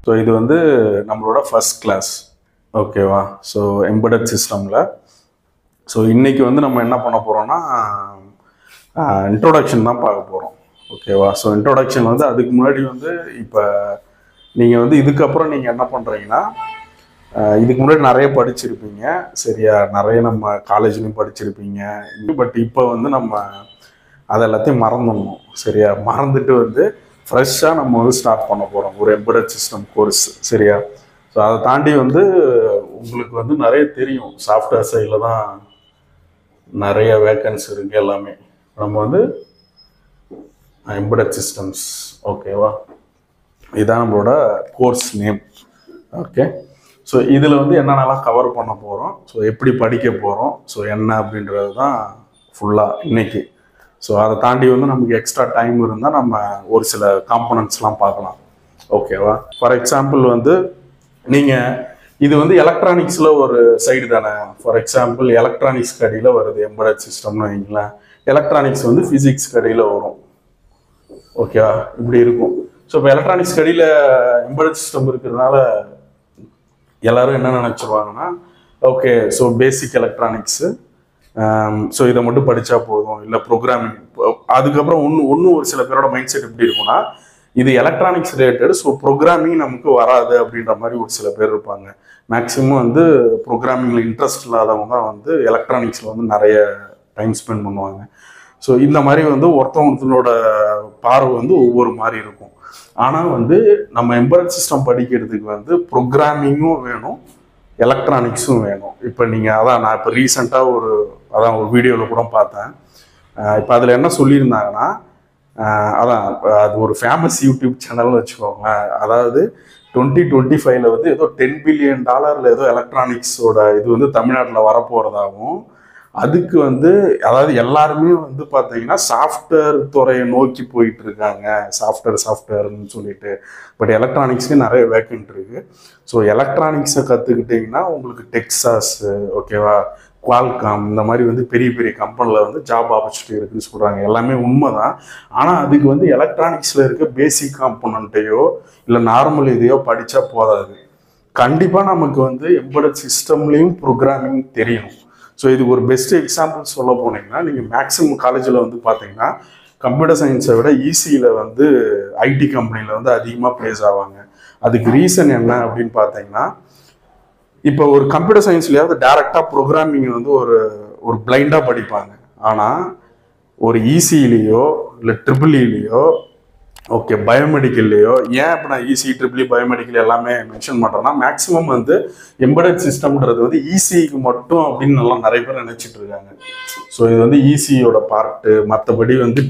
So இது வந்து நம்மளோட ஃபர்ஸ்ட் கிளாஸ், ஓகேவா? ஸோ எம்பெடட் சிஸ்டமில் ஸோ இன்றைக்கி வந்து நம்ம என்ன பண்ண போகிறோம்னா இன்ட்ரோடக்ஷன் தான் பார்க்க போகிறோம், ஓகேவா? ஸோ இன்ட்ரோடக்ஷன் வந்து அதுக்கு முன்னாடி வந்து இப்போ நீங்கள் வந்து இதுக்கப்புறம் நீங்கள் என்ன பண்ணுறீங்கன்னா, இதுக்கு முன்னாடி நிறைய படிச்சிருப்பீங்க, சரியா? நிறைய நம்ம காலேஜ்லேயும் படிச்சிருப்பீங்க. பட் இப்போ வந்து நம்ம அதை எல்லாத்தையும் மறந்துடணும், சரியா? மறந்துட்டு வந்து ஃப்ரெஷ்ஷாக நம்ம வந்து ஸ்டார்ட் பண்ண போகிறோம் ஒரு எம்பெடட் சிஸ்டம் கோர்ஸ், சரியா? ஸோ அதை தாண்டி வந்து உங்களுக்கு வந்து நிறைய தெரியும், சாஃப்ட்வேர் சைடில் தான் நிறைய வேக்கன்சி இருக்குது எல்லாமே. நம்ம வந்து எம்பெடட் சிஸ்டம்ஸ், ஓகேவா? இதுதான் நம்மளோட கோர்ஸ் நேம், ஓகே? ஸோ இதில் வந்து என்னென்னலாம் கவர் பண்ண போகிறோம், ஸோ எப்படி படிக்க போகிறோம், ஸோ என்ன அப்படின்றது தான் ஃபுல்லாக இன்னைக்கு. ஸோ அதை தாண்டி வந்து நமக்கு எக்ஸ்ட்ரா டைம் இருந்தால் நம்ம ஒரு சில காம்பனன்ட்ஸ்லாம் பார்க்கலாம், ஓகேவா? ஃபார் எக்ஸாம்பிள் வந்து நீங்கள் இது வந்து எலக்ட்ரானிக்ஸில் ஒரு சைடு தானே. ஃபார் எக்ஸாம்பிள் எலக்ட்ரானிக்ஸ் கடையில் வருது எம்பெடட் சிஸ்டம்னு வைங்களேன். எலக்ட்ரானிக்ஸ் வந்து ஃபிசிக்ஸ் கடையில் வரும், ஓகேவா? இப்படி இருக்கும். ஸோ இப்போ எலக்ட்ரானிக்ஸ் கடையில் எம்பெடட் சிஸ்டம் இருக்கிறதுனால எல்லாரும் என்ன நினச்சிருவாங்கன்னா, okay so basic electronics, so இதை மட்டும் படித்தா போதும், இல்லை ப்ரோக்ராமிங். அதுக்கப்புறம் இன்னும் ஒரு சில பேரோட மைண்ட் செட் எப்படி இருக்குன்னா, இது எலக்ட்ரானிக்ஸ் ரிலேட்டட், ஸோ ப்ரோக்ராமிங் நமக்கு வராது அப்படின்ற மாதிரி ஒரு சில பேர் இருப்பாங்க. மேக்ஸிமம் வந்து ப்ரோக்ராமிங்கில் இன்ட்ரெஸ்ட் இல்லாதவங்க தான் வந்து எலக்ட்ரானிக்ஸில் வந்து நிறைய டைம் ஸ்பெண்ட் பண்ணுவாங்க. ஸோ இந்த மாதிரி வந்து ஒருத்தவங்களோட பார்வை வந்து ஒவ்வொரு மாதிரி இருக்கும். ஆனால் வந்து நம்ம எம்பெடட் சிஸ்டம் படிக்கிறதுக்கு வந்து ப்ரோக்ராமிங்கும் வேணும், எலக்ட்ரானிக்ஸும் வேணும். இப்போ நீங்கள் நான் இப்போ ரீசெண்டாக ஒரு வீடியோவில் கூட பார்த்தேன். இப்போ அதில் என்ன சொல்லியிருந்தாங்கன்னா, அது ஒரு ஃபேமஸ் யூடியூப் சேனல்னு வச்சுக்கோங்களேன். அதாவது 2025 வந்து ஏதோ $10 பில்லியன் ஏதோ எலக்ட்ரானிக்ஸோட இது வந்து தமிழ்நாட்டில் வரப்போகிறதாகவும், அதுக்கு வந்து அதாவது எல்லாருமே வந்து பார்த்தீங்கன்னா சாஃப்ட்வேர் துறையை நோக்கி போயிட்டு இருக்காங்க, சாஃப்ட்வேர்னு சொல்லிட்டு. பட் எலக்ட்ரானிக்ஸ்க்கு நிறைய வேக்கன்ட் இருக்கு. ஸோ எலக்ட்ரானிக்ஸை கற்றுக்கிட்டிங்கன்னா உங்களுக்கு டெக்சாஸு, ஓகேவா, குவால்காம், இந்த மாதிரி வந்து பெரிய பெரிய கம்பெனியில் வந்து ஜாப் ஆப்பர்ச்சுனிட்டி இருக்குன்னு சொல்கிறாங்க. எல்லாமே உண்மை தான். ஆனால் அதுக்கு வந்து எலக்ட்ரானிக்ஸில் இருக்க பேசிக் காம்பனண்ட்டையோ இல்லை நார்மல் இதையோ படித்தா போதாது. கண்டிப்பாக நமக்கு வந்து எம்பெடட் சிஸ்டம்லேயும் ப்ரோக்ராமிங் தெரியணும். ஸோ இதுக்கு ஒரு பெஸ்ட் எக்ஸாம்பிள் சொல்ல போனீங்கன்னா, நீங்கள் மேக்ஸிமம் காலேஜில் வந்து பார்த்தீங்கன்னா கம்ப்யூட்டர் சயின்ஸை விட ஈசியில் வந்து ஐடி கம்பெனியில் வந்து அதிகமாக ப்ளேஸ் ஆவாங்க. அதுக்கு ரீசன் என்ன அப்படின்னு பார்த்தீங்கன்னா, இப்போ ஒரு கம்ப்யூட்டர் சயின்ஸ்லையாவது டேரெக்டாக ப்ரோக்ராமிங் வந்து ஒரு பிளைண்டாக படிப்பாங்க. ஆனால் ஒரு ஈசியிலையோ இல்லை ட்ரிபிள்இலையோ, ஓகே, பயோமெடிக்கல்லையோ, ஏன் இப்போ நான் ஈசி ட்ரிபிள்இ பயோமெடிக்கல் எல்லாமே மென்ஷன் பண்ணுறேன்னா, மேக்ஸிமம் வந்து எம்பெடட் சிஸ்டம்ன்றது வந்து ஈசிக்கு மட்டும் அப்படின்னு நல்லா நிறைய பேர் நினச்சிட்டு இருக்காங்க. ஸோ இது வந்து ஈசியோட பார்ட்டு. மற்றபடி வந்து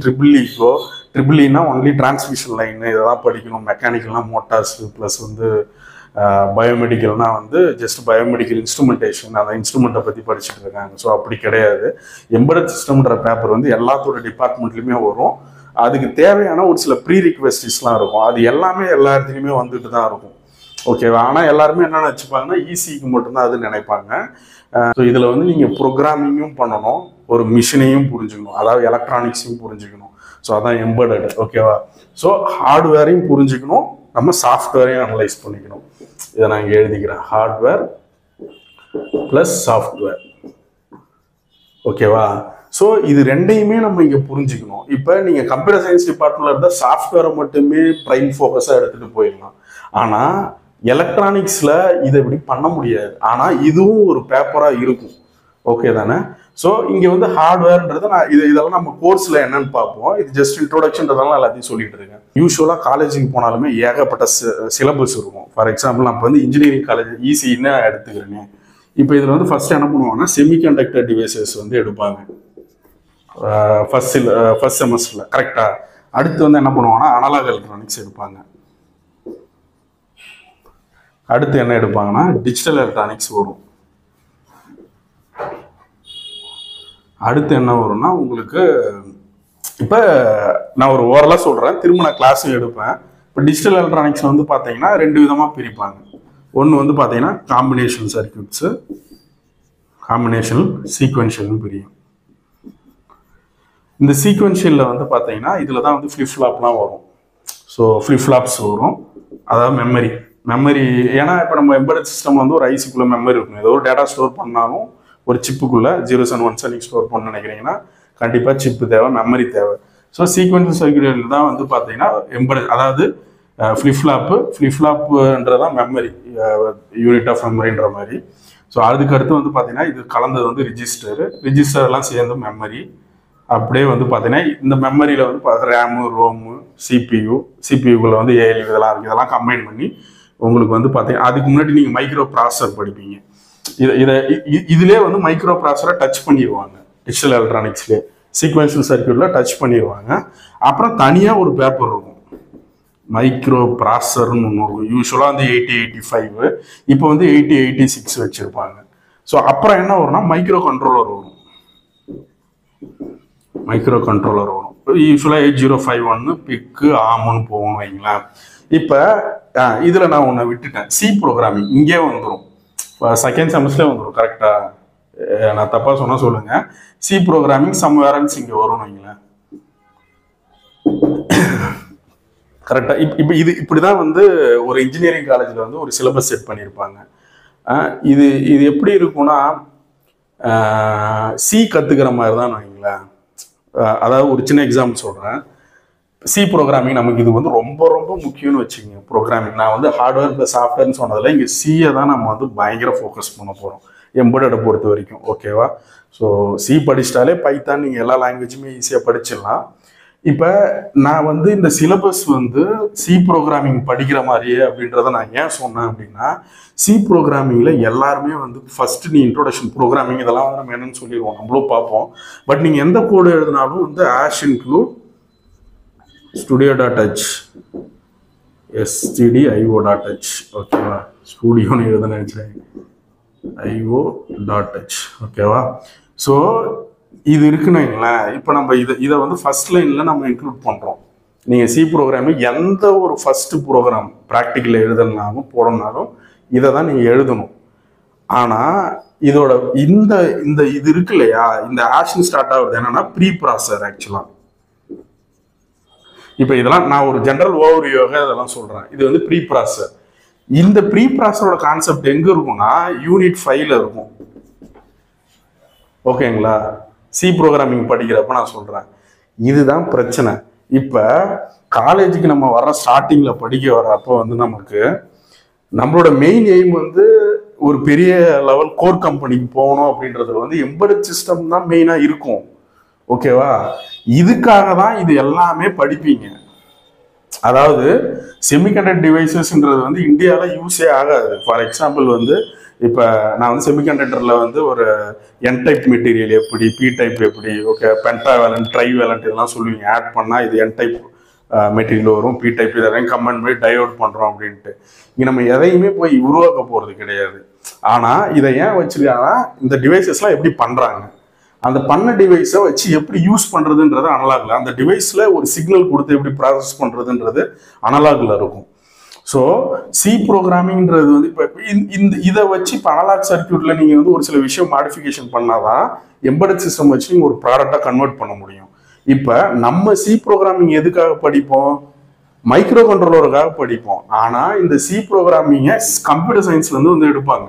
ட்ரிபிள்இனா ஒன்லி டிரான்ஸ்மிஷன் லைனு இதெல்லாம் படிக்கணும், மெக்கானிக்கல்னால் மோட்டார்ஸ், ப்ளஸ் வந்து பயோமெடிக்கல்னா வந்து ஜஸ்ட் பயோமெடிக்கல் இன்ஸ்ட்ருமெண்டேஷன், அந்த இன்ஸ்ட்ருமெண்ட்டை பற்றி படிச்சுட்டு இருக்காங்க. ஸோ அப்படி கிடையாது. எம்பெடட் சிஸ்டம்ன்ற பேப்பர் வந்து எல்லாத்தோட டிபார்ட்மெண்ட்லையுமே வரும். அதுக்கு தேவையான ஒரு சில ப்ரீ ரிக்வெஸ்ட்ஸ்லாம் இருக்கும். அது எல்லாமே எல்லா இடத்துலையுமே வந்துட்டு தான் இருக்கும், ஓகேவா? ஆனால் எல்லாருமே என்ன நினச்சிப்பாங்கன்னா ஈசிக்கு மட்டும்தான் அது நினைப்பாங்க. ஸோ இதில் வந்து நீங்கள் ப்ரோக்ராமிங்கும் பண்ணணும், ஒரு மிஷினையும் புரிஞ்சுக்கணும், அதாவது எலக்ட்ரானிக்ஸையும் புரிஞ்சுக்கணும். ஸோ அதான் எம்பெடட், ஓகேவா? ஸோ ஹார்ட்வேரையும் புரிஞ்சுக்கணும், நம்ம சாஃப்ட்வேரையும் அனலைஸ் பண்ணிக்கணும். இதை நான் இங்கே எழுதிக்கிறேன், ஹார்ட்வேர் ப்ளஸ் சாஃப்ட்வேர், ஓகேவா? ஸோ இது ரெண்டையுமே நம்ம இங்கே புரிஞ்சுக்கணும். இப்போ நீங்கள் கம்ப்யூட்டர் சயின்ஸ் டிபார்ட்மெண்ட்டில் இருந்தால் சாஃப்ட்வேரை மட்டுமே ப்ரைம் ஃபோக்கஸாக எடுத்துகிட்டு போயிடலாம். ஆனால் எலக்ட்ரானிக்ஸில் இதை இப்படி பண்ண முடியாது. ஆனால் இதுவும் ஒரு பேப்பராக இருக்கும், ஓகே தானே? ஸோ இங்கே வந்து ஹார்ட்வேர்ன்றது இதெல்லாம் நம்ம கோர்ஸில் என்னன்னு பார்ப்போம். இது ஜஸ்ட் இன்ட்ரோடக்ஷன்றதெல்லாம் எல்லாத்தையும் சொல்லிட்டு இருக்கேன். யூஸ்வலாக காலேஜுக்கு போனாலுமே ஏகப்பட்ட சிலபஸ் இருக்கும். ஃபார் எக்ஸாம்பிள் நான் இப்போ வந்து இன்ஜினியரிங் காலேஜ் ஈஸின்னு எடுத்துக்கிறேங்க. இப்போ இதில் வந்து ஃபர்ஸ்ட் என்ன பண்ணுவாங்கன்னா செமிகண்டக்டர் டிவைசஸ் வந்து எடுப்பாங்க ஃபர்ஸ்ட் செமஸ்டரில், கரெக்டாக. அடுத்து வந்து என்ன பண்ணுவாங்கன்னா அனலாக் எலக்ட்ரானிக்ஸ் எடுப்பாங்க. அடுத்து என்ன எடுப்பாங்கன்னா டிஜிட்டல் எலக்ட்ரானிக்ஸ் வரும். அடுத்து என்ன வரும்னா உங்களுக்கு இப்போ நான் ஒரு ஓரலாக சொல்கிறேன், திரும்ப நான் கிளாஸும் எடுப்பேன். இப்போ டிஜிட்டல் எலக்ட்ரானிக்ஸ் வந்து பார்த்தீங்கன்னா 2 விதமாக பிரிப்பாங்க. ஒன்று வந்து பார்த்தீங்கன்னா காம்பினேஷன் சர்க்யூட்ஸு, காம்பினேஷன் சீக்வென்ஷியல்னு பிரியும். இந்த சீக்வென்ஷியலில் வந்து பார்த்தீங்கன்னா இதில் தான் வந்து ஃப்ளிப் ஃப்ளாப்லாம் வரும். ஸோ ஃப்ளிப் ஃப்ளாப்ஸ் வரும், அதாவது மெமரி. ஏன்னா இப்போ நம்ம எம்பெடட் சிஸ்டம் வந்து ஒரு ஐசிக்குள்ளே மெமரி இருக்கும். ஏதோ ஒரு டேட்டா ஸ்டோர் பண்ணாலும் ஒரு சிப்புக்குள்ளே 0s and 1s நீங்கள் ஸ்டோர் பண்ண நினைக்கிறீங்கன்னா கண்டிப்பாக சிப்பு தேவை, மெமரி தேவை. ஸோ சீக்வென்ஷியல் சர்க்யூட்ரியில் தான் வந்து பார்த்தீங்கன்னா எம்பெடட், அதாவது ஃப்ளிப்ஃப்ளாப்புன்றதான் மெமரி, யூனிட் ஆஃப் மெமரின்ற மாதிரி. ஸோ அதுக்கு அடுத்து வந்து பார்த்தீங்கன்னா இது கலந்தது வந்து ரிஜிஸ்டர்லாம் சேர்ந்து மெமரி. அப்படியே வந்து பார்த்தீங்கன்னா இந்த மெமரியில் வந்து ரேமு, ரோமு, சிபியூக்குள்ள வந்து ஏஎல்யூ இதெல்லாம் இருக்குது. இதெல்லாம் கம்பைன் பண்ணி உங்களுக்கு வந்து பார்த்தீங்கன்னா அதுக்கு முன்னாடி நீங்கள் மைக்ரோ ப்ராசஸர் படிப்பீங்க. இதுலேயே வந்து மைக்ரோ ப்ராசஸரை டச் பண்ணிடுவாங்க. டிஜிட்டல் எலக்ட்ரானிக்ஸ்லேயே சீக்வென்ஷியல் சர்க்யூட்டில் டச் பண்ணிடுவாங்க. அப்புறம் தனியாக ஒரு பேப்பர் இருக்கும், மைக்ரோ ப்ராசஸர்னு ஒன்று இருக்கும். யூஸ்வலாக வந்து 8085, இப்போ வந்து 8086 வச்சுருப்பாங்க. ஸோ அப்புறம் என்ன வரும்னா மைக்ரோ கண்ட்ரோலர் வரும். யூஸ்வலாக 8051 பிக்கு ஆமுன்னு போகணும் வைங்களேன். இப்போ இதில் நான் ஒன்று விட்டுட்டேன், சி ப்ரோக்ராமிங் இங்கே வந்துடும், செகண்ட் செமஸ்டர்லேயே வந்துடும். கரெக்டாக நான் தப்பாக சொன்னால் சொல்லுங்கள். சி ப்ரோக்ராமிங் சம்வேர் எல்ஸ் இங்கே வரும்னு வைங்களேன். கரெக்டாக இப்போ இப்படி தான் வந்து ஒரு இன்ஜினியரிங் காலேஜில் வந்து ஒரு சிலபஸ் செட் பண்ணியிருப்பாங்க. இது எப்படி இருக்கும்னா சி கற்றுக்கிற மாதிரி தான் வைங்களேன். அதாவது ஒரு சின்ன எக்ஸாம்பிள் சொல்கிறேன். சி ப்ரோக்ராமிங் நமக்கு இது வந்து ரொம்ப ரொம்ப முக்கியம்னு வச்சுக்கோங்க. ப்ரோக்ராமிங் நான் வந்து ஹார்ட்வேர் ப்ளஸ் சாஃப்ட்வேர்னு சொன்னதில் இங்கே சியை தான் நம்ம வந்து பயங்கர ஃபோக்கஸ் பண்ண போகிறோம் எம்பெடடை பொறுத்த வரைக்கும். ஓகேவா? ஸோ சி படிச்சிட்டாலே பைத்தான் நீங்கள் எல்லா லாங்குவேஜுமே ஈஸியாக படிச்சிடலாம். இப்போ நான் வந்து இந்த சிலபஸ் வந்து சி ப்ரோக்ராமிங் படிக்கிற மாதிரியே அப்படின்றத நான் ஏன் சொன்னேன் அப்படின்னா, சி ப்ரோக்ராமிங்கில் எல்லாருமே வந்து ஃபர்ஸ்ட் நீ இன்ட்ரோடக்ஷன் ப்ரோக்ராமிங் இதெல்லாம் வந்து நம்ம என்னன்னு சொல்லிடுவோம், நம்மளும் பார்ப்போம். பட் நீங்கள் எந்த கோடு எழுதினாலும் வந்து ஆஷ் இன்க்ளூட் studio.h stdio.h. ஓகேவா? ஸ்டூடியோன்னு எழுத நினைச்சேன், io.h. ஓகேவா? ஸோ இது இருக்குன்னு வைங்களேன். இப்போ நம்ம இதை வந்து ஃபர்ஸ்ட் லைனில் நம்ம இன்க்ளூட் பண்ணுறோம். நீங்கள் சி ப்ரோக்ராமிங் எந்த ஒரு ஃபர்ஸ்ட் ப்ரோக்ராம் ப்ராக்டிக்கலில் எழுதுனாலும் போடணுனாலும் இதை தான் நீங்கள் எழுதணும். ஆனால் இதோட இந்த இது இருக்கு இல்லையா, இந்த ஆக்ஷன் ஸ்டார்ட் ஆகுறது என்னன்னா ப்ரீ ப்ராசஸர். ஆக்சுவலாக இப்போ இதெல்லாம் நான் ஒரு ஜென்ரல் ஓவர்வியூவாக இதெல்லாம் சொல்கிறேன். இது வந்து ப்ரீ ப்ராசஸர். இந்த ப்ரீ ப்ராசஸரோட கான்செப்ட் எங்கே இருக்கும்னா யூனிட் 5ல் இருக்கும். ஓகேங்களா? சி ப்ரோக்ராமிங் படிக்கிறப்ப நான் சொல்கிறேன். இதுதான் பிரச்சனை. இப்போ காலேஜுக்கு நம்ம வர ஸ்டார்டிங்கில் படிக்க வர்றப்போ வந்து நமக்கு நம்மளோட மெயின் எய்ம் வந்து ஒரு பெரிய லெவல் கோர் கம்பெனிக்கு போகணும் அப்படின்றதுல வந்து எம்பெடட் சிஸ்டம் தான் மெயினாக இருக்கும். ஓகேவா? இதுக்காக தான் இது எல்லாமே படிப்பீங்க. அதாவது செமிகண்டக்டர் டிவைசஸ்ன்றது வந்து இந்தியாவில் யூஸே ஆகாது. ஃபார் எக்ஸாம்பிள் வந்து இப்போ நான் வந்து செமிகண்டக்டரில் வந்து ஒரு என் டைப் மெட்டீரியல் எப்படி, பி டைப் எப்படி, ஓகே பென்டாவேலண்ட் ட்ரைவேலண்ட் இதெல்லாம் சொல்லுவீங்க. ஆட் பண்ணால் இது என் டைப் மெட்டீரியல் வரும், பி டைப் இதெல்லாம் கம்பைன் பண்ணி டயோட் பண்ணுறோம் அப்படின்ட்டு. இங்கே நம்ம எதையுமே போய் உருவாக்க போகிறது கிடையாது. ஆனால் இதை ஏன் வச்சுருக்காங்கன்னா இந்த டிவைசஸ்லாம் எப்படி பண்ணுறாங்க, அந்த பண்ண டிவைஸை வச்சு எப்படி யூஸ் பண்ணுறதுன்றது அனலாகில், அந்த டிவைஸில் ஒரு சிக்னல் கொடுத்து எப்படி ப்ராசஸ் பண்ணுறதுன்றது அனலாகில் இருக்கும். ஸோ சி ப்ரோக்ராமிங்கிறது வந்து இப்போ இதை வச்சு இப்போ அனலாக் சர்க்யூட்டில் நீங்கள் வந்து ஒரு சில விஷயம் மாடிஃபிகேஷன் பண்ணாதான் எம்பெடட் சிஸ்டம் வச்சு நீங்கள் ஒரு ப்ராடக்டாக கன்வெர்ட் பண்ண முடியும். இப்போ நம்ம சி ப்ரோக்ராமிங் எதுக்காக படிப்போம்? மைக்ரோ கண்ட்ரோலருக்காக படிப்போம். ஆனால் இந்த சி ப்ரோக்ராமிங்கை கம்ப்யூட்டர் சயின்ஸ்லேருந்து வந்து எடுப்பாங்க.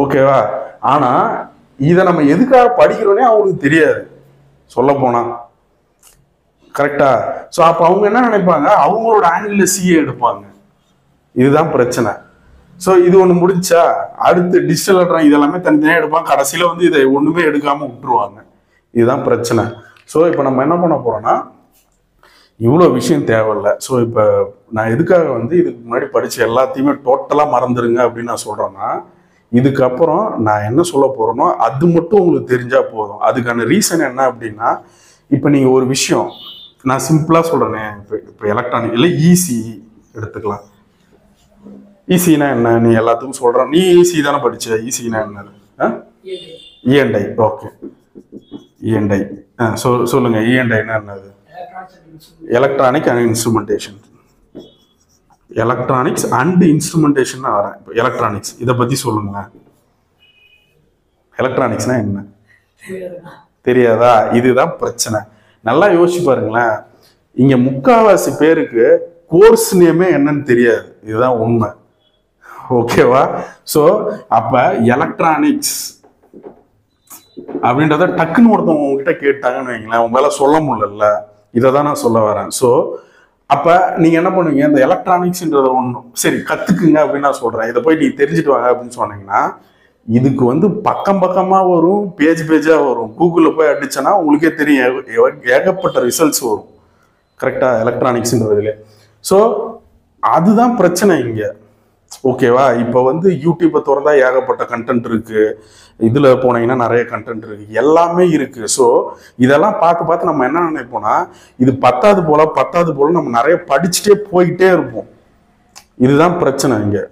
ஓகேவா? ஆனால் இதை நம்ம எதுக்காக படிக்கிறோன்னே அவங்களுக்கு தெரியாது சொல்ல போனால். கரெக்டா? ஸோ அப்போ அவங்க என்ன நினைப்பாங்க, அவங்களோட ஆங்கிளில் சிஏ எடுப்பாங்க. இதுதான் பிரச்சனை. ஸோ இது ஒன்று முடிஞ்சா அடுத்து டிஜிட்டல் எலக்ட்ரானிக் இதெல்லாமே தனித்தனியாக எடுப்பாங்க. கடைசியில் வந்து இதை ஒன்றுமே எடுக்காமல் விட்டுருவாங்க. இதுதான் பிரச்சனை. ஸோ இப்போ நம்ம என்ன பண்ண போகிறோன்னா இவ்வளோ விஷயம் தேவையில்லை. ஸோ இப்போ நான் எதுக்காக வந்து இதுக்கு முன்னாடி படித்த எல்லாத்தையுமே டோட்டலாக மறந்துடுங்க அப்படின்னு நான் சொல்கிறேன்னா, இதுக்கப்புறம் நான் என்ன சொல்ல போகிறேனோ அது மட்டும் உங்களுக்கு தெரிஞ்சால் போதும். அதுக்கான ரீசன் என்ன அப்படின்னா, இப்போ நீங்கள் ஒரு விஷயம் நான் சிம்பிளாக சொல்கிறேனே, இப்போ எலக்ட்ரானிக் இல்லை இசி எடுத்துக்கலாம். ஈஸினா என்ன நீ எல்லாத்துக்கும் சொல்கிறேன். நீ ஈஸி தானே படிச்ச. ஈஸினா என்னது? இஎன்ஐ. ஓகே, இஎன்ஐ சொல்லுங்க. இஎன்ஐனா என்னது? Electronic and instrumentation. Electronics and instrumentation வரேன். இப்போ எலக்ட்ரானிக்ஸ் இதை பற்றி சொல்லுங்க. எலக்ட்ரானிக்ஸ்னா என்ன தெரியாதா? இதுதான் பிரச்சனை. நல்லா யோசிச்சு பாருங்களேன். இங்கே முக்கால்வாசி பேருக்கு கோர்ஸ் நேமே என்னன்னு தெரியாது. இதுதான் உண்மை. ஓகேவா? ஸோ அப்போ எலக்ட்ரானிக்ஸ் அப்படின்றத டக்குன்னு ஒருத்தவங்க உங்ககிட்ட கேட்டாங்கன்னு வைங்களேன், உங்களால சொல்ல முடியல. இதை தான் நான் சொல்ல வரேன். ஸோ அப்போ நீங்கள் என்ன பண்ணுவீங்க, இந்த எலக்ட்ரானிக்ஸ்ன்றதை ஒன்றும் சரி கற்றுக்குங்க அப்படின்னு நான் சொல்கிறேன். இதை போய் நீங்கள் தெரிஞ்சுட்டு வாங்க அப்படின்னு சொன்னீங்கன்னா, இதுக்கு வந்து பக்கம் பக்கமாக வரும், பேஜ் பேஜாக வரும். கூகுளில் போய் அடிச்சேன்னா உங்களுக்கே தெரியும், ஏகப்பட்ட ரிசல்ட்ஸ் வரும். கரெக்டாக எலக்ட்ரானிக்ஸ்ன்றதுல. ஸோ அதுதான் பிரச்சனை இங்கே. ஓகேவா? இப்போ வந்து யூடியூப்பை திறந்தா ஏகப்பட்ட கண்டென்ட் இருக்கு, இதில் போனீங்கன்னா நிறைய கண்டென்ட் இருக்கு, எல்லாமே இருக்கு. ஸோ இதெல்லாம் பார்த்து பார்த்து நம்ம என்ன நினைப்போம்னா, இது பத்தாவது போல நம்ம நிறைய படிச்சுட்டே போயிட்டே இருப்போம். இதுதான் பிரச்சனை இங்கே.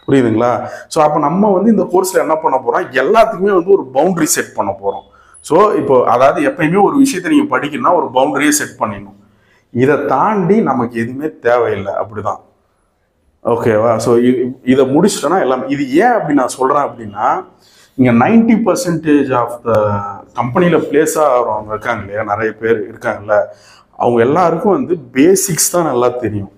புரியுதுங்களா? ஸோ அப்போ நம்ம வந்து இந்த கோர்ஸில் என்ன பண்ண போகிறோம், எல்லாத்துக்குமே வந்து ஒரு பவுண்டரி செட் பண்ண போகிறோம். ஸோ இப்போ அதாவது எப்பயுமே ஒரு விஷயத்தை நீங்கள் படிக்கணும்னா ஒரு பவுண்டரியை செட் பண்ணிடணும். இதை தாண்டி நமக்கு எதுவுமே தேவையில்லை. அப்படிதான். ஓகேவா? ஸோ இதை முடிச்சிட்டோன்னா எல்லாம். இது ஏன் அப்படி நான் சொல்கிறேன் அப்படின்னா, இங்கே 90% ஆஃப் த கம்பெனியில் பிளேஸ் ஆகிறவங்க இருக்காங்க இல்லையா, நிறைய பேர் இருக்காங்கல்ல, அவங்க எல்லாருக்கும் வந்து பேசிக்ஸ் தான் நல்லா தெரியும்.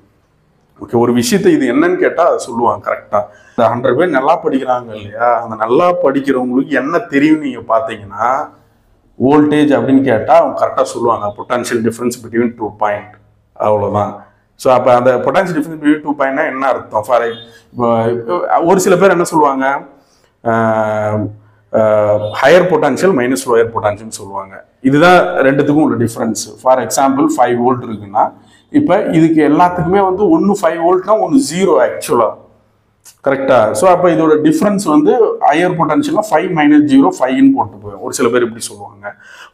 ஓகே, ஒரு விஷயத்தை இது என்னன்னு கேட்டால் அதை சொல்லுவாங்க கரெக்டாக. இந்த 100 பேர் நல்லா படிக்கிறாங்க இல்லையா, அந்த நல்லா படிக்கிறவங்களுக்கு என்ன தெரியும் நீங்கள் பார்த்தீங்கன்னா, வோல்டேஜ் அப்படின்னு கேட்டால் அவங்க கரெக்டாக சொல்லுவாங்க, பொட்டான்ஷியல் டிஃப்ரென்ஸ் பிட்வீன் 2 பாயிண்ட், அவ்வளோதான். ஸோ அப்போ அந்த பொட்டான்ஷியல் டிஃப்ரென்ஸ் பிட்வீன் 2 பாயிண்ட்னா என்ன அர்த்தம்? ஃபார் இப்போ ஒரு சில பேர் என்ன சொல்லுவாங்க, higher potential minus lower potential சொல்லுவாங்க. இதுதான் ரெண்டுத்துக்கும் உள்ள டிஃப்ரென்ஸ். ஃபார் எக்ஸாம்பிள் 5 வோல்ட் இருக்குன்னா, இப்போ இதுக்கு எல்லாத்துக்குமே வந்து ஒன்று 5 வோல்ட்னா ஒன்று 0 ஆக்சுவலாக. கரெக்டா? ஸோ அப்போ இதோட டிஃப்ரென்ஸ் வந்து ஹையர் பொட்டன்ஷியல்னா 5 மைனஸ் 0 5ன்னு போட்டு போய் ஒரு சில பேர் இப்படி சொல்லுவாங்க.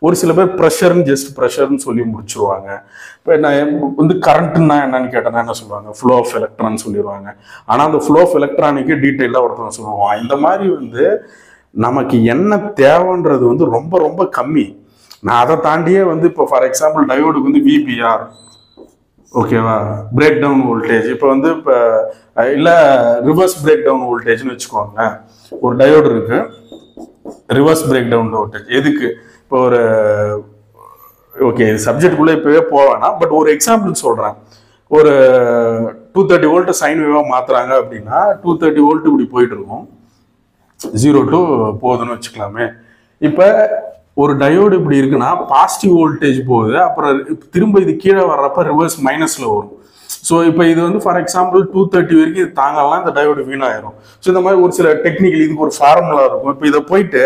ஒரு சில பேர் ப்ரெஷர்னு ஜஸ்ட் ப்ரெஷர்னு சொல்லி முடிச்சிருவாங்க. இப்போ நான் வந்து கரண்ட்னா என்னன்னு கேட்டேன்னா என்ன சொல்லுவாங்க, ஃப்ளோ ஆஃப் எலக்ட்ரான் சொல்லிடுவாங்க. ஆனால் அந்த ஃப்ளோ ஆஃப் எலக்ட்ரானுக்கு டீட்டெயிலாக ஒருத்தவங்க சொல்லுவான். இந்த மாதிரி வந்து நமக்கு என்ன தேவைன்றது வந்து ரொம்ப ரொம்ப கம்மி. நான் அதை தாண்டியே வந்து இப்போ ஃபார் எக்ஸாம்பிள் டயோடுக்கு வந்து விபிஆர், ஓகேவா, பிரேக் டவுன் வோல்டேஜ். இப்போ வந்து இப்போ இல்லை ரிவர்ஸ் பிரேக் டவுன் வோல்டேஜ்னு வச்சுக்கோங்க. ஒரு டயோடு இருக்கு, ரிவர்ஸ் பிரேக் டவுன் வோல்டேஜ் எதுக்கு, இப்போ ஒரு ஓகே சப்ஜெக்டுக்குள்ளே இப்போவே போவேன்னா, பட் ஒரு எக்ஸாம்பிள் சொல்கிறேன். ஒரு 230 வோல்ட் சைன் வேவாக மாற்றுறாங்க அப்படின்னா 230 வோல்ட் இப்படி போயிட்டு இருக்கும், 0 to போகுதுன்னு வச்சுக்கலாமே. இப்போ ஒரு டயோடு இப்படி இருக்குன்னா பாசிட்டிவ் வோல்டேஜ் போகுது, அப்புறம் திரும்ப இது கீழே வர்றப்ப ரிவர்ஸ் மைனஸில் வரும். ஸோ இப்போ இது வந்து ஃபார் எக்ஸாம்பிள் 230 வரைக்கும் இது தாங்கலாம், இந்த டயோடு வீணாயிரும். ஸோ இந்த மாதிரி ஒரு சில டெக்னிக்கல் இதுக்கு ஒரு ஃபார்முலா இருக்கும். இப்போ இதை போயிட்டு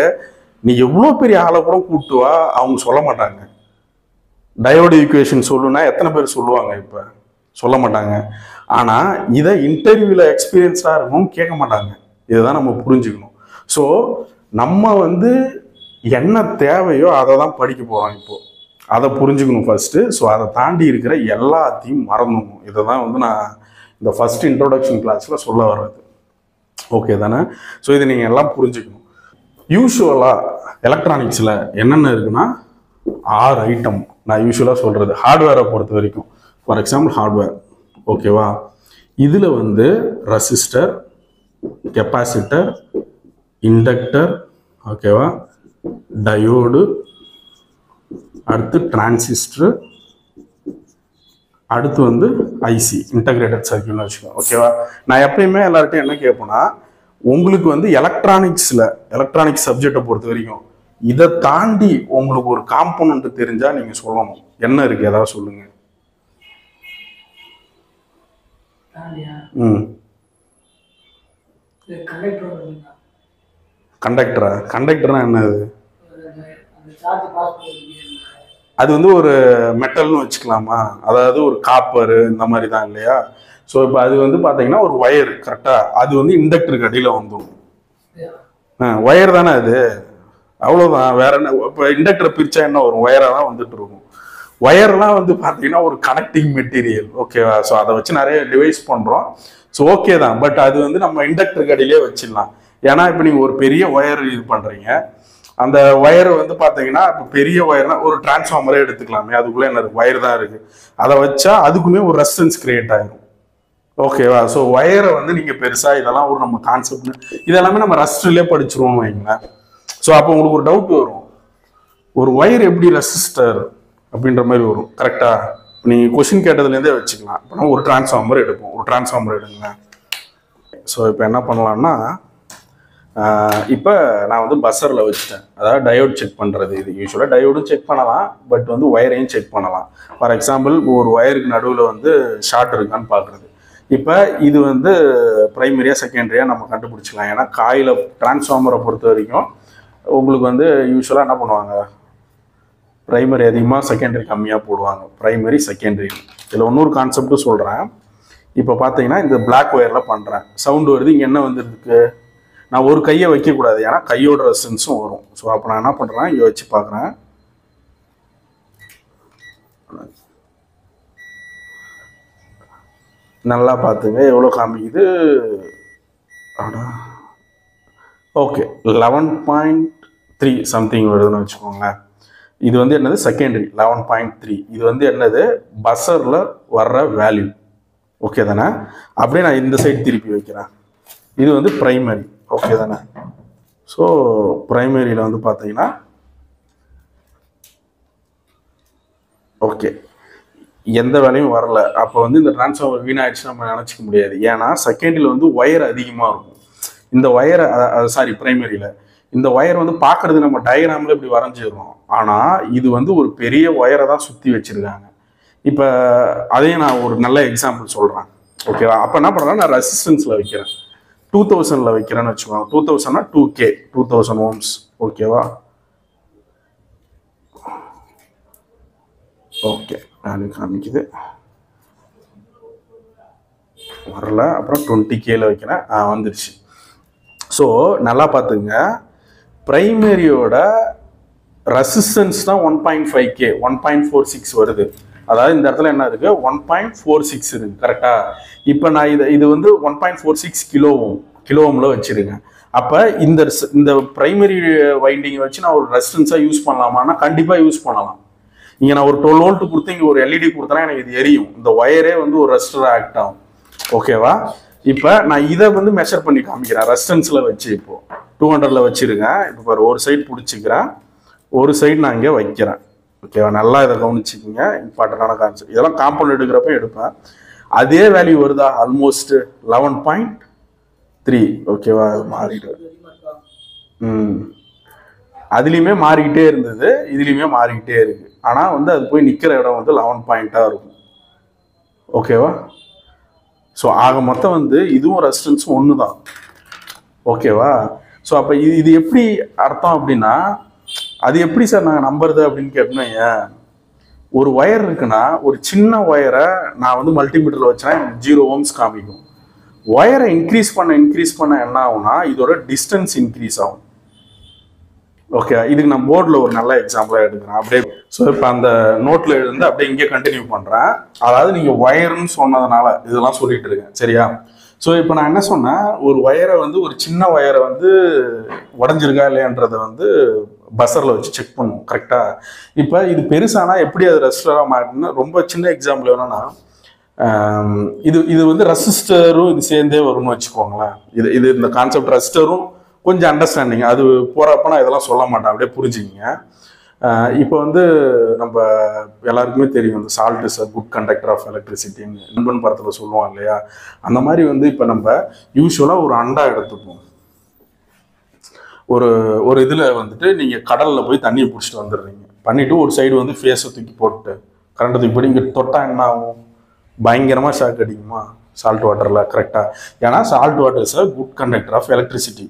நீ எவ்வளோ பெரிய ஆளை கூட கூப்பிட்டு வா, அவங்க சொல்ல மாட்டாங்க. டயோடு ஈக்குவேஷன் சொல்லுன்னா எத்தனை பேர் சொல்லுவாங்க? இப்போ சொல்ல மாட்டாங்க. ஆனால் இதை இன்டர்வியூவில் எக்ஸ்பீரியன்ஸாக இருக்கணும் கேட்க மாட்டாங்க. இதை தான் நம்ம புரிஞ்சுக்கணும். ஸோ நம்ம வந்து என்ன தேவையோ அதை தான் படிக்க போகிறோம். இப்போது அதை புரிஞ்சுக்கணும் ஃபர்ஸ்ட்டு. ஸோ அதை தாண்டி இருக்கிற எல்லாத்தையும் மறந்துடணும். இதை தான் வந்து நான் இந்த ஃபர்ஸ்ட் இன்ட்ரோடக்ஷன் கிளாஸில் சொல்ல வர்றது. ஓகே தானே? ஸோ இதை நீங்கள் எல்லாம் புரிஞ்சுக்கணும். யூஸ்வலாக எலக்ட்ரானிக்ஸில் என்னென்ன இருக்குன்னா 6 ஐட்டம் நான் யூஸ்வலாக சொல்கிறது. ஹார்ட்வேரை பொறுத்த வரைக்கும் ஃபார் எக்ஸாம்பிள் ஹார்ட்வேர், ஓகேவா, இதில் வந்து ரெசிஸ்டர், கெப்பாசிட்டர், இண்டக்டர், ஓகேவா, டயோடு, அடுத்து டிரான்சிஸ்டர், அடுத்து வந்து ஐசி இன்டகிரேட்டட் சர்க்யூட்னு வச்சுக்கோங்க. ஓகேவா? நான் எப்பயுமே எல்லார்ட்டையும் என்ன கேட்பேன்னா, உங்களுக்கு வந்து எலக்ட்ரானிக்ஸ் சப்ஜெக்டை பொறுத்த வரைக்கும் இதை தாண்டி உங்களுக்கு ஒரு காம்போனன்ட் தெரிஞ்சா நீங்க சொல்லணும். என்ன இருக்கு ஏதாவது சொல்லுங்க. கண்டக்டர்னா என்னது? அது வந்து ஒரு மெட்டல்னு வச்சுக்கலாமா, அதாவது ஒரு காப்பர் இந்த மாதிரி தான் இல்லையா? ஸோ இப்போ அது வந்து பார்த்தீங்கன்னா ஒரு ஒயர், கரெக்டாக, அது வந்து இண்டக்டருக்கு அடியில் வந்துடும். ஒயர் தானே அது, அவ்வளோதான். வேற என்ன? இப்போ இண்டக்டரை பிரிச்சா என்ன வரும்? ஒயராக தான் வந்துட்டு இருக்கும். ஒயர்லாம் வந்து பார்த்தீங்கன்னா ஒரு கனெக்டிங் மெட்டீரியல், ஓகேவா? ஸோ அதை வச்சு நிறைய டிவைஸ் பண்ணுறோம். ஸோ ஓகே தான், பட் அது வந்து நம்ம இண்டக்டருக்கு அடியிலே வச்சிடலாம். ஏன்னா இப்போ நீங்கள் ஒரு பெரிய ஒயர் இது பண்ணுறீங்க, அந்த ஒயர் வந்து பார்த்தீங்கன்னா இப்போ பெரிய ஒயர்னா ஒரு டிரான்ஸ்ஃபார்மரே எடுத்துக்கலாமே, அதுக்குள்ளே என்ன இருக்குது? ஒயர் தான் இருக்குது. அதை வச்சா அதுக்குமே ஒரு ரெசிஸ்டன்ஸ் கிரியேட் ஆகிடும், ஓகேவா? ஸோ ஒயரை வந்து நீங்கள் பெருசாக இதெல்லாம் ஒரு நம்ம கான்செப்ட் இதெல்லாமே நம்ம ரெசிஸ்டர்லேயே படிச்சிருவோம்னு வைங்களேன். ஸோ அப்போ உங்களுக்கு ஒரு டவுட் வரும், ஒரு ஒயர் எப்படி ரெசிஸ்டர் அப்படின்ற மாதிரி வரும். கரெக்டாக நீங்கள் கொஸ்டின் கேட்டதுலேருந்தே வச்சுக்கலாம். இப்போ நம்ம ஒரு டிரான்ஸ்ஃபார்மர் எடுப்போம், ஒரு டிரான்ஸ்ஃபார்மர் எடுங்க. ஸோ இப்போ என்ன பண்ணலான்னா இப்போ நான் வந்து பஸ்ஸரில் வச்சுட்டேன். அதாவது டயோட் செக் பண்ணுறது. இது யூஸ்வலாக டயோடும் செக் பண்ணலாம், பட் வந்து ஒயரையும் செக் பண்ணலாம். ஃபார் எக்ஸாம்பிள் ஒரு ஒயருக்கு நடுவில் வந்து ஷார்ட் இருக்கான்னு பார்க்குறது. இப்போ இது வந்து ப்ரைமரியாக செகண்டரியாக நம்ம கண்டுபிடிச்சிக்கலாம். ஏன்னா காயில் டிரான்ஸ்ஃபார்மரை பொறுத்த வரைக்கும் உங்களுக்கு வந்து யூஸ்வலாக என்ன பண்ணுவாங்க, ப்ரைமரி அதிகமாக செகண்டரி கம்மியாக போடுவாங்க. Primary secondary. இதில் இன்னொரு கான்செப்ட்டும் சொல்கிறேன். இப்போ பார்த்தீங்கன்னா இந்த பிளாக் ஒயரில் பண்ணுறேன், சவுண்டு வருது. இங்கே என்ன வந்துருக்கு, நான் ஒரு கையை வைக்கக்கூடாது, ஏன்னா கையோட ரெசிஸ்டன்ஸும் வரும். ஸோ அப்போ நான் என்ன பண்ணுறேன், இங்கே வச்சு பார்க்குறேன். நல்லா பார்த்துங்க எவ்வளோ காமிக்குது. ஓகே 11.3 சம்திங் வருதுன்னு வச்சுக்கோங்களேன். இது வந்து என்னது செகண்டரி 11.3. இது வந்து என்னது பஸ்ஸரில் வர்ற வேல்யூ. ஓகே தானே? அப்படியே நான் இந்த சைடு திருப்பி வைக்கிறேன். இது வந்து ப்ரைமரி. ஓகே தானே? ஸோ ப்ரைமரியில் வந்து பார்த்தீங்கன்னா ஓகே எந்த வேலையும் வரல. அப்போ வந்து இந்த டிரான்ஸ்ஃபார்மர் வீணாயிடுச்சு நம்ம நினச்சிக்க முடியாது. ஏன்னா செகண்டரியில் வந்து ஒயர் அதிகமாக இருக்கும். இந்த ஒயரை சாரி ப்ரைமரியில் இந்த ஒயர் வந்து பார்க்குறது நம்ம டயக்ராமில் இப்படி வரைஞ்சிடுறோம். ஆனால் இது வந்து ஒரு பெரிய ஒயரை தான் சுற்றி வச்சுருக்காங்க. இப்போ அதையும் நான் ஒரு நல்ல எக்ஸாம்பிள் சொல்கிறேன். ஓகேவா? அப்போ என்ன பண்ணுறேன், நான் ரெசிஸ்டன்ஸில் வைக்கிறேன். 2000 வைக்கிறேன்னு வச்சுக்கோங்க. 2000னா 2K 2000 ஓம்ஸ். ஓகேவா? ஓகே அது காமிக்குது வரல. அப்புறம் 20Kல வைக்கிறேன். வந்துருச்சு. ஸோ நல்லா பார்த்துங்க, ப்ரைமரியோட ரெசிஸ்டன்ஸ் தான் 1.5K 1.46 வருது. அதாவது இந்த இடத்துல என்ன இருக்கு, 1.46 இருக்கு. கரெக்டா? இப்போ நான் இது வந்து 1.46 கிலோ ஓம்ல வச்சிருங்க. அப்போ இந்த பிரைமரி வைண்டிங்கை வச்சு நான் ஒரு ரெசிஸ்டன்ஸாக யூஸ் பண்ணலாமான்னா கண்டிப்பாக யூஸ் பண்ணலாம். இங்கே நான் ஒரு 12 வோல்ட் கொடுத்து இங்கே ஒரு எல்இடி கொடுத்தனா எனக்கு இது எரியும். இந்த ஒயரே வந்து ஒரு ரெசிஸ்டராக ஆக்ட் ஆகும். ஓகேவா? இப்போ நான் இதை வந்து மெஷர் பண்ணி காமிக்கிறேன் ரெசிஸ்டன்ஸில் வச்சு. இப்போ 200ல் வச்சிருங்க. இப்போ பாரு, ஒரு சைடு பிடிச்சிக்கிறேன், ஒரு சைடு நான் இங்கே வைக்கிறேன். ஓகேவா? நல்லா இதை கவனிச்சிக்கிங்க. இம்பார்ட்டண்டான கான்செப்ட். இதெல்லாம் காம்பவுண்ட் எடுக்கிறப்ப எடுப்பேன். அதே வேல்யூ வருதா, ஆல்மோஸ்ட் 11.3. ஓகேவா? மாறிட்டு அதுலேயுமே மாறிக்கிட்டே இருந்தது, இதுலேயுமே மாறிக்கிட்டே இருக்கு. ஆனால் வந்து அது போய் நிற்கிற இடம் வந்து 11 பாயிண்ட்டாக இருக்கும். ஓகேவா? ஸோ ஆக மொத்தம் வந்து இதுவும் ரெசிஸ்டன்ஸும் ஒன்று தான். ஓகேவா? ஸோ அப்போ இது எப்படி அர்த்தம் அப்படின்னா, அது எப்படி சார் நாங்கள் நம்புறது அப்படின்னு கேட்டோம்னா, ஒரு ஒயர் இருக்குன்னா ஒரு சின்ன ஒயரை நான் வந்து மல்டிமீட்டரில் வச்சேன்னா 0 ஓம்ஸ் காமிக்கும். ஒயரை இன்க்ரீஸ் பண்ண என்ன ஆகும்னா இதோட டிஸ்டன்ஸ் இன்க்ரீஸ் ஆகும். ஓகே, இதுக்கு நான் போர்டில் ஒரு நல்ல எக்ஸாம்பிளாக எடுக்கிறேன் அப்படியே. ஸோ இப்போ அந்த நோட்டில் இருந்து அப்படியே இங்கே கண்டினியூ பண்ணுறேன். அதாவது நீங்கள் ஒயர்னு சொன்னதுனால இதெல்லாம் சொல்லிட்டு இருக்கேன். சரியா? ஸோ இப்போ நான் என்ன சொன்னேன், ஒரு ஒயரை வந்து ஒரு சின்ன ஒயரை வந்து உடஞ்சிருக்கா இல்லையன்றதை வந்து பஸ்ஸரில் வச்சு செக் பண்ணுவோம். கரெக்டாக? இப்போ இது பெருசானா எப்படி அது ரெசிஸ்டராக மாறினா, ரொம்ப சின்ன எக்ஸாம்பிள் வேணும்னா இது வந்து ரெசிஸ்டரும் இது சேர்ந்தே வரும்னு வச்சுக்கோங்களேன். இது இந்த கான்செப்ட் ரெசிஸ்டரும் கொஞ்சம் அண்டர்ஸ்டாண்டிங் அது போகிறப்ப நான் இதெல்லாம் சொல்ல மாட்டேன், அப்படியே புரிஞ்சுக்கிங்க. இப்போ வந்து நம்ம எல்லாருக்குமே தெரியும், இந்த salt is a good conductor of எலக்ட்ரிசிட்டின்னு நண்பன் படத்தில் சொல்லுவான் இல்லையா? அந்த மாதிரி வந்து இப்போ நம்ம யூஸ்வலாக ஒரு அண்டா எடுத்துப்போம். ஒரு இதில் வந்துட்டு நீங்கள் கடலில் போய் தண்ணியை பிடிச்சிட்டு வந்துடுறீங்க. பண்ணிவிட்டு ஒரு சைடு வந்து ஃபேஸை தூக்கி போட்டு கரண்ட்டை தூக்கி போட்டு இங்கே தொட்டால் என்ன ஆகும், பயங்கரமாக ஷாக் அடிக்குமா சால்ட் வாட்டரில்? கரெக்டாக? ஏன்னா salt water is a good conductor of electricity.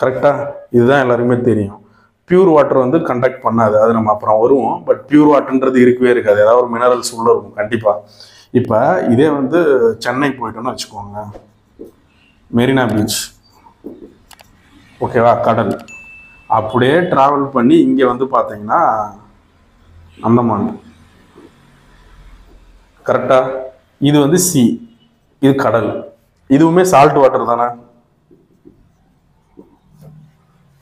கரெக்டாக? இதுதான் எல்லாருக்குமே தெரியும். பியூர் வாட்டர் வந்து கண்டக்ட் பண்ணாது, அது நம்ம அப்புறம் வருவோம். பட் பியூர் வாட்டர்ன்றது இருக்கவே இருக்காது, ஏதாவது ஒரு மினரல்ஸ் உள்ள இருக்கும் கண்டிப்பாக. இப்போ இதே வந்து சென்னை போயிட்டோன்னு வச்சுக்கோங்க, மெரினா பீச். ஓகேவா? கடல். அப்படியே ட்ராவல் பண்ணி இங்கே வந்து பார்த்தீங்கன்னா அந்தமான். கரெக்டாக? இது வந்து சி, இது கடல். இதுவுமே சால்ட் வாட்டர் தானே?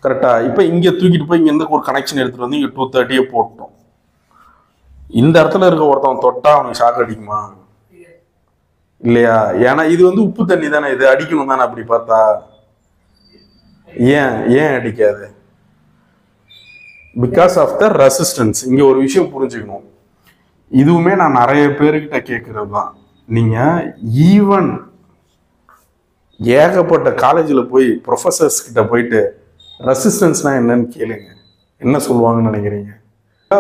கரெக்டா? இப்போ இங்கே தூக்கிட்டு போய் இங்கேருந்து ஒரு கனெக்ஷன் எடுத்துகிட்டு வந்து இங்கே 230 போட்டோம். இந்த இடத்துல இருக்க ஒருத்தவன் தொட்டா அவனுக்கு ஷாக் அடிக்குமா இல்லையா? ஏன்னா இது வந்து உப்பு தண்ணி தானே, இது அடிக்கணும் தானே அப்படி பார்த்தா. ஏன் அடிக்காது? Because of the resistance. இங்கே ஒரு விஷயம் புரிஞ்சுக்கணும். இதுவுமே நான் நிறைய பேர்கிட்ட கேட்கறது தான். நீங்கள் ஈவன் ஏகப்பட்ட காலேஜில் போய் ப்ரொஃபஸர்ஸ் கிட்ட போயிட்டு ரெசிஸ்டன்ஸ்னால் என்னன்னு கேளுங்க, என்ன சொல்லுவாங்கன்னு நினைக்கிறீங்க?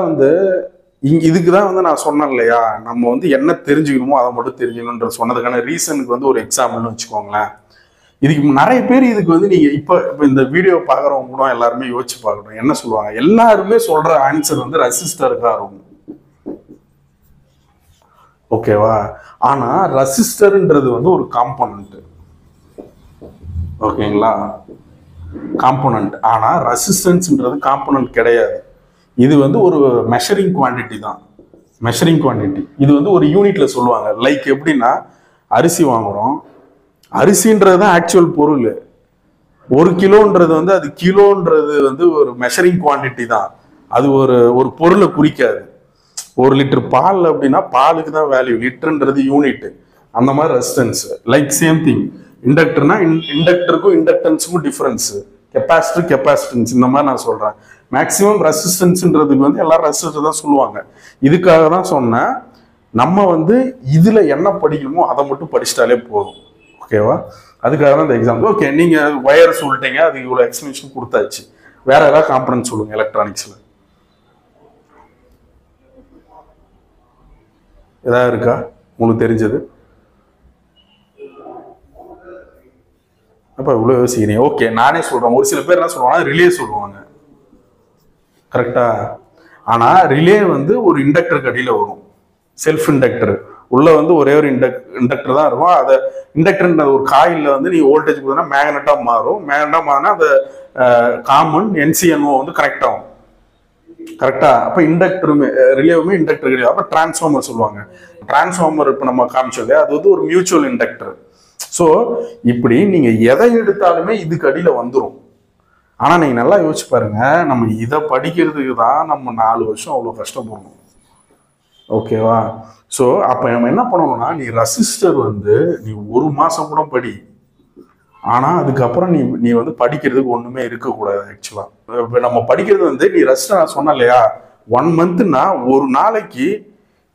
வந்து இதுக்கு தான் வந்து நான் சொன்னேன் இல்லையா, நம்ம வந்து என்ன தெரிஞ்சுக்கணுமோ அதை மட்டும் தெரிஞ்சுக்கணுன்ற சொன்னதுக்கான ரீசனுக்கு வந்து ஒரு எக்ஸாம்பிள்னு வச்சுக்கோங்களேன். இதுக்கு நிறைய பேர் இதுக்கு வந்து நீங்கள் இப்போ இந்த வீடியோ பார்க்குறவங்க கூட எல்லாருமே யோசிச்சு பார்க்கணும், என்ன சொல்லுவாங்க? எல்லாருமே சொல்கிற ஆன்சர் வந்து ரெசிஸ்டருக்காக இருக்கும். ஓகேவா? ஆனால் ரெசிஸ்டர்ன்றது வந்து ஒரு காம்போனன்ட். ஓகேங்களா? காம்போனன்ட். ஆனால் ரெசிஸ்டன்ஸ்ன்றது காம்போனன்ட் கிடையாது. இது வந்து ஒரு மெஷரிங் குவான்டிட்டி தான். மெஷரிங் குவான்டிட்டி இது வந்து ஒரு யூனிட்ல சொல்லுவாங்க. லைக் எப்படின்னா, அரிசி வாங்குறோம், அரிசின்றது தான் ஆக்சுவல் பொருள். 1 கிலோன்றது வந்து அது கிலோன்றது வந்து ஒரு மெஷரிங் குவான்டிட்டி தான். அது ஒரு பொருளை குறிக்காது. 1 லிட்டர் பால் அப்படின்னா பாலுக்கு தான் வேல்யூ, லிட்டர்ன்றது யூனிட். அந்த மாதிரி ரெசிஸ்டன்ஸ் லைக் சேம் திங். இண்டக்டர்னா இண்டக்டருக்கும் இண்டக்டன்ஸுக்கும் டிஃபரன்ஸ், கெப்பாசிட்டர் கெப்பாசிட்டன்ஸ், இந்த மாதிரி நான் சொல்றேன். மேக்சிமம் ரெசிஸ்டன்ஸ்ன்றதுக்கு வந்து எல்லாரும் ரெசிஸ்டர் தான் சொல்லுவாங்க. இதுக்காக தான் சொன்னேன், நம்ம வந்து இதுல என்ன படிக்கணுமோ அதை மட்டும் படிச்சிட்டாலே போதும். ஓகேவா? அதுக்காக தான் இந்த எக்ஸாம்பிள். ஓகே, நீங்க வயர் சொல்லிட்டீங்க, அதுக்கு இவ்வளவு எக்ஸ்பிளனேஷன் கொடுத்தாச்சு. வேற ஏதாவது காம்பனன்ட் சொல்லுங்க எலக்ட்ரானிக்ஸ்ல. ஏதாவது இருக்கா உங்களுக்கு தெரிஞ்சது? அப்ப இவ்வளவு யோசிக்கிறீங்க. ஓகே, நானே சொல்றேன். ஒரு சில பேர் என்ன சொல்லுவாங்க, ரிலே சொல்லுவாங்க. கரெக்டா? ஆனா ரிலே வந்து ஒரு இண்டக்டருக்கு அடியில வரும், செல்ஃப் இண்டக்டர். உள்ள வந்து ஒரே ஒரு இண்டக்டர் தான் இருக்கும். அதை இண்டக்டர்ன்ற ஒரு காயில்ல வந்து நீ வோல்டேஜ் கொடுத்தா மேக்னட்டா மாறும். மேக்னட்டா மாறினா அந்த காமன் NCNO வந்து கரெக்ட் ஆகும். கரெக்டா? அப்ப இண்டக்டருமே ரிலேவுமே இண்டக்டர் கிடையாது. அப்ப டிரான்ஸ்ஃபார்மர் சொல்லுவாங்க. டிரான்ஸ்ஃபார்மர் இப்ப நம்ம காமிச்சோம், அது வந்து ஒரு மியூச்சுவல் இண்டக்டர். ஸோ இப்படி நீங்க எதை எடுத்தாலுமே இதுக்கு அடியில வந்துடும். ஆனா நீங்க நல்லா யோசிச்சு பாருங்க, நம்ம இதை படிக்கிறதுக்கு தான் நம்ம 4 வருஷம் அவ்வளவு கஷ்டப்படணும். ஓகேவா? ஸோ அப்ப நம்ம என்ன பண்ணணும்னா, நீ ரெசிஸ்டர் வந்து நீ 1 மாசம் கூட படி. ஆனா அதுக்கப்புறம் நீ வந்து படிக்கிறதுக்கு ஒண்ணுமே இருக்கக்கூடாது. ஆக்சுவலா இப்ப நம்ம படிக்கிறது வந்து, நீ ரெசிஸ்டர் நான் சொன்ன இல்லையா, 1 மந்த்னா ஒரு நாளைக்கு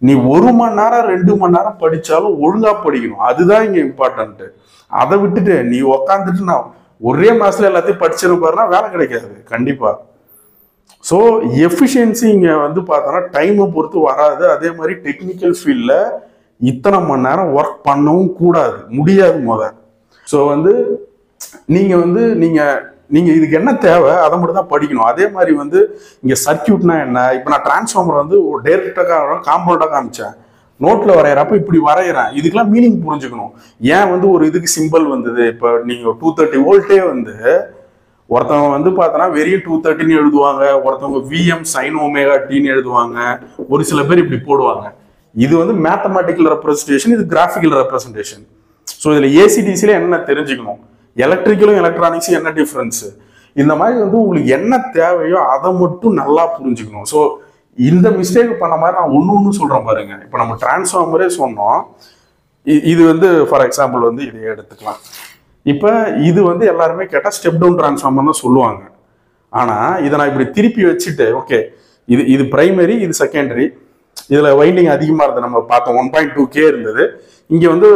நீ 1 மணி நேரம் 2 மணி நேரம் படிச்சாலும் ஒழுங்கா படிக்கணும். அதுதான் இங்க இம்பார்ட்டன்ட். அதை விட்டுட்டு நீ உக்காந்துட்டு நான் ஒரே மாசத்துல எல்லாத்தையும் படிச்சிடும் பாருன்னா வேலை கிடைக்காது கண்டிப்பா. ஸோ எஃபிஷியன்சி இங்க வந்து பார்த்தோன்னா டைமை பொறுத்து வராது. அதே மாதிரி டெக்னிக்கல் ஃபீல்ட்ல இத்தனை மணி நேரம் ஒர்க் பண்ணவும் கூடாது, முடியாது முதல். ஸோ வந்து நீங்க இதுக்கு என்ன தேவை அதை மட்டும் தான் படிக்கணும். அதே மாதிரி வந்து இங்க சர்க்கியூட்னா என்ன, இப்போ நான் டிரான்ஸ்ஃபார்மர் வந்து டைரக்டாக காம்பவுண்டாக காமிச்சேன், நோட்ல வரைகிறப்ப இப்படி வரைகிறேன். இதுக்கெல்லாம் மீனிங் புரிஞ்சுக்கணும். ஏன் வந்து ஒரு இதுக்கு சிம்பிள் வந்தது. இப்போ நீங்க 230 வோல்ட்டே வந்து ஒருத்தவங்க வந்து பார்த்தோன்னா வெறும் 230ன்னு எழுதுவாங்க, ஒருத்தவங்க VM sin ωtன்னு எழுதுவாங்க, ஒரு சில பேர் இப்படி போடுவாங்க. இது வந்து மேத்தமெட்டிக்கல் ரெப்ரஸன்டேஷன், இது கிராஃபிக்கல் ரெப்ரஸன்டேஷன். ஸோ இதுல ACDCல என்ன தெரிஞ்சுக்கணும், எலக்ட்ரிக்கலும் எலக்ட்ரானிக்ஸும் என்ன டிஃபரன்ஸ், இந்த மாதிரி வந்து உங்களுக்கு என்ன தேவையோ அதை மட்டும் நல்லா புரிஞ்சுக்கணும். ஸோ இந்த மிஸ்டேக் பண்ண மாதிரி நான் ஒன்று சொல்றேன் பாருங்க. இப்போ நம்ம டிரான்ஸ்ஃபார்மரே சொன்னோம், இது வந்து ஃபார் எக்ஸாம்பிள் வந்து இதையே எடுத்துக்கலாம். இப்போ இது வந்து எல்லாருமே கேட்டால் ஸ்டெப் டவுன் டிரான்ஸ்ஃபார்மர் தான் சொல்லுவாங்க. ஆனால் இதை நான் இப்படி திருப்பி வச்சுட்டு, ஓகே இது பிரைமரி, இது செகண்டரி, இதில் வைண்டிங் அதிகமாக இருந்தது, நம்ம பார்த்தோம் 1.2K இருந்தது, இங்கே வந்து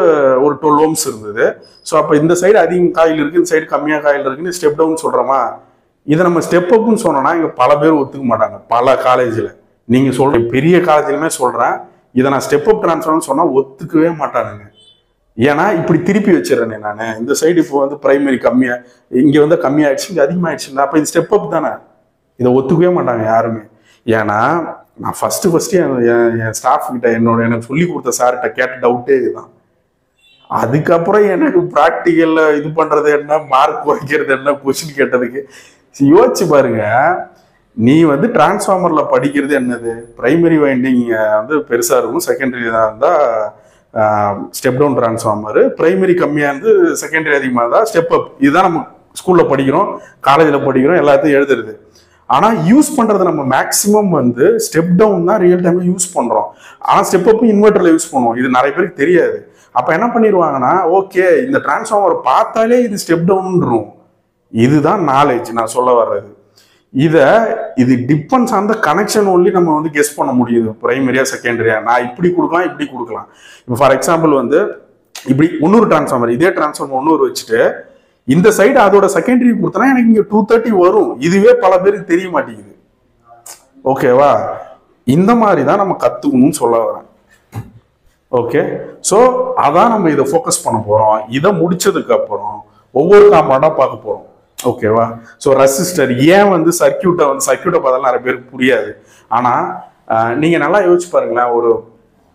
ஒரு 12 ohms இருந்தது. ஸோ அப்போ இந்த சைடு அதிகம் காயில் இருக்குது, இந்த சைடு கம்மியாக காயில் இருக்குன்னு ஸ்டெப் டவுன் சொல்கிறோமா. இதை நம்ம ஸ்டெப் அப்னு சொன்னோம்னா இங்கே பல பேர் ஒத்துக்க மாட்டாங்க. பல காலேஜில் நீங்கள் சொல்கிற பெரிய காலேஜ்லையுமே சொல்கிறேன், இதை நான் ஸ்டெப் அப் டிரான்ஸ்ஃபார்மர்னு சொன்னால் ஒத்துக்கவே மாட்டானுங்க. ஏன்னா இப்படி திருப்பி வச்சிடறேனே நான், இந்த சைடு இப்போ வந்து பிரைமரி கம்மியாக, இங்கே வந்து கம்மியாகிடுச்சு, இங்கே அதிகமாகிடுச்சுன்னா அப்போ இது ஸ்டெப் அப் தானே. இதை ஒத்துக்கவே மாட்டாங்க யாருமே. ஏன்னா நான் ஃபர்ஸ்ட் என் ஸ்டாஃப் கிட்ட எனக்கு சொல்லி கொடுத்த சார்கிட்ட கேட்ட டவுட்டே இதுதான். அதுக்கப்புறம் எனக்கு ப்ராக்டிக்கல்ல இது பண்றது என்ன, மார்க் குறைக்கிறது என்ன, கொஸ்டின் கேட்டதுக்கு யோசிச்சு பாருங்க. நீ வந்து டிரான்ஸ்ஃபார்மர்ல படிக்கிறது என்னது, பிரைமரி வைண்டிங் வந்து பெருசா இருக்கும், செகண்டரி தான் இருந்தா ஸ்டெப் டவுன் டிரான்ஸ்ஃபார்மர், பிரைமரி கம்மியா இருந்து செகண்டரி அதிகமாக இருந்தா ஸ்டெப் அப். இதுதான் நம்ம ஸ்கூல்ல படிக்கிறோம், காலேஜில் படிக்கிறோம், எல்லாத்தையும் எழுதுறது. ஆனா யூஸ் பண்றது நம்ம மேக்சிமம் வந்து ஸ்டெப் டவுன் தான் ரியல் டைம்ல யூஸ் பண்றோம். ஆனா ஸ்டெப் அப் இன்வெர்டர்ல யூஸ் பண்ணுவோம். இது நிறைய பேருக்கு தெரியாது. அப்ப என்ன பண்ணிடுவாங்கன்னா, ஓகே இந்த டிரான்ஸ்ஃபார்மர் பார்த்தாலே இது ஸ்டெப் டவுன். இதுதான் நாலேஜ் நான் சொல்ல வர்றது. இது depends on the connection only நம்ம வந்து கெஸ் பண்ண முடியுது, பிரைமரியா செகண்டரியா. நான் இப்படி கொடுக்கலாம், இப்படி கொடுக்கலாம். இப்போ ஃபார் எக்ஸாம்பிள் வந்து இப்படி இன்னொரு டிரான்ஸ்ஃபார்மர், இதே டிரான்ஸ்ஃபார்மர் இன்னொரு வச்சுட்டு இந்த சைடு அதோட செகண்டரி கொடுத்தனா எனக்கு இங்க 230 வரும். இதுவே பல பேருக்கு தெரிய மாட்டேங்குது. ஓகேவா? இந்த மாதிரி தான் நம்ம கத்துக்கணும்னு சொல்ல வரேன். ஓகே, ஸோ அதான் நம்ம இதை ஃபோக்கஸ் பண்ண போறோம். இதை முடிச்சதுக்கு அப்புறம் ஒவ்வொரு காம்பவுண்டா பார்க்க போறோம். ஓகேவா? ஸோ ரெசிஸ்டர் ஏன் வந்து சர்க்கியூட்டை பார்த்தாலும் நிறைய பேருக்கு புரியாது. ஆனா நீங்க நல்லா யோசிச்சு பாருங்களேன், ஒரு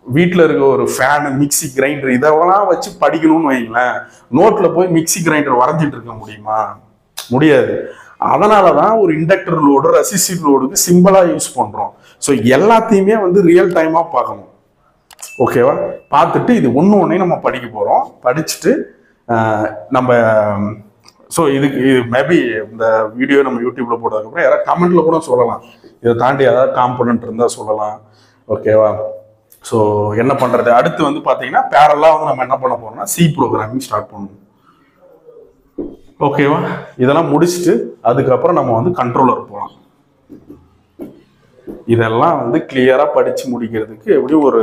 வீட்டில் இருக்க ஒரு ஃபேனு, மிக்சி கிரைண்டர் இதெல்லாம் வச்சு படிக்கணும்னு வைங்களேன், நோட்டில் போய் மிக்சி கிரைண்டர் வரைஞ்சிட்டு இருக்க முடியுமா? முடியாது. அதனால தான் ஒரு இண்டக்டர் லோடு, ரெசிஸ்டிவ் லோடுக்கு சிம்பிளாக யூஸ் பண்ணுறோம். ஸோ எல்லாத்தையுமே வந்து ரியல் டைமாக பார்க்கணும். ஓகேவா? பார்த்துட்டு இது ஒன்று நம்ம படிக்க போகிறோம். படிச்சுட்டு நம்ம ஸோ இதுக்கு மேபி இந்த வீடியோ நம்ம யூடியூப்ல போட்டதுக்கப்புறம் யாராவது கமெண்ட்ல கூட சொல்லலாம், இதை தாண்டி ஏதாவது காம்பனன்ட் இருந்தால் சொல்லலாம். ஓகேவா? ஸோ என்ன பண்ணுறது, அடுத்து வந்து பார்த்தீங்கன்னா பேரலாக வந்து நம்ம என்ன பண்ண போறோம்னா சி ப்ரோக்ராமிங் ஸ்டார்ட் பண்ணணும். ஓகேவா? இதெல்லாம் முடிச்சுட்டு அதுக்கப்புறம் நம்ம வந்து கண்ட்ரோலர் போகலாம். இதெல்லாம் வந்து கிளியராக படித்து முடிக்கிறதுக்கு எப்படியும் ஒரு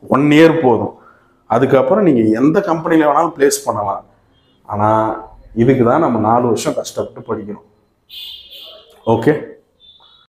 1 இயர் போதும். அதுக்கப்புறம் நீங்கள் எந்த கம்பெனியில் வேணாலும் பிளேஸ் பண்ணலாம். ஆனால் இதுக்கு தான் நம்ம 4 வருஷம் கஷ்டப்பட்டு படிக்கணும். ஓகே.